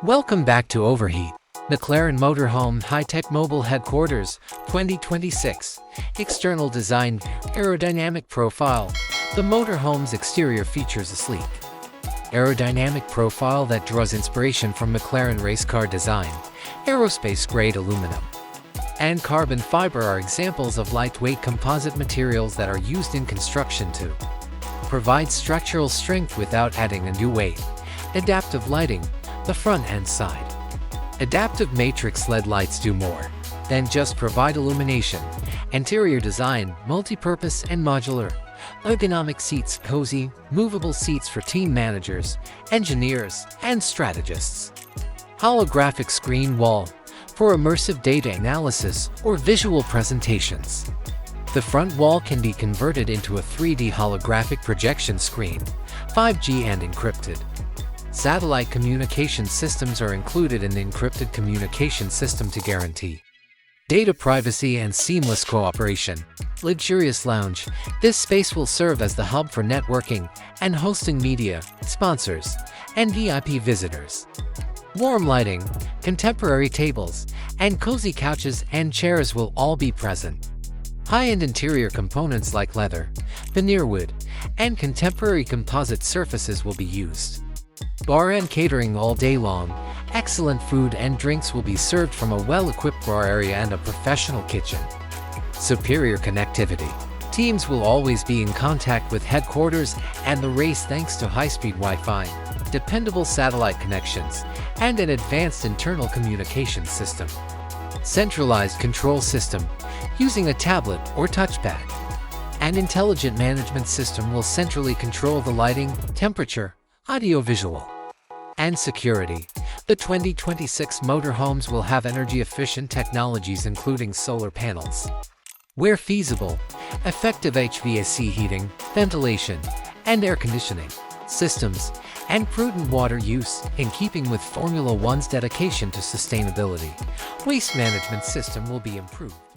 Welcome back to Overheat, McLaren Motorhome High-Tech Mobile Headquarters, 2026. External design, aerodynamic profile. The motorhome's exterior features a sleek, aerodynamic profile that draws inspiration from McLaren race car design. Aerospace-grade aluminum and carbon fiber are examples of lightweight composite materials that are used in construction to provide structural strength without adding undue weight. Adaptive lighting. The front and side adaptive matrix LED lights do more than just provide illumination. Interior design, multi-purpose and modular. Ergonomic seats, cozy, movable seats for team managers, engineers, and strategists. Holographic screen wall for immersive data analysis or visual presentations. The front wall can be converted into a 3D holographic projection screen, 5G and encrypted. Satellite communication systems are included in the encrypted communication system to guarantee data privacy and seamless cooperation. Luxurious lounge. This space will serve as the hub for networking and hosting media, sponsors, and VIP visitors. Warm lighting, contemporary tables, and cozy couches and chairs will all be present. High-end interior components like leather, veneer wood, and contemporary composite surfaces will be used. Bar and catering all day long. Excellent food and drinks will be served from a well-equipped bar area and a professional kitchen. Superior connectivity. Teams will always be in contact with headquarters and the race thanks to high-speed Wi-Fi, dependable satellite connections, and an advanced internal communication system. Centralized control system. Using a tablet or touchpad. An intelligent management system will centrally control the lighting, temperature, audio-visual, and security. The 2026 motorhomes will have energy-efficient technologies including solar panels, where feasible, effective HVAC heating, ventilation, and air conditioning systems, and prudent water use in keeping with Formula One's dedication to sustainability. Waste management system will be improved.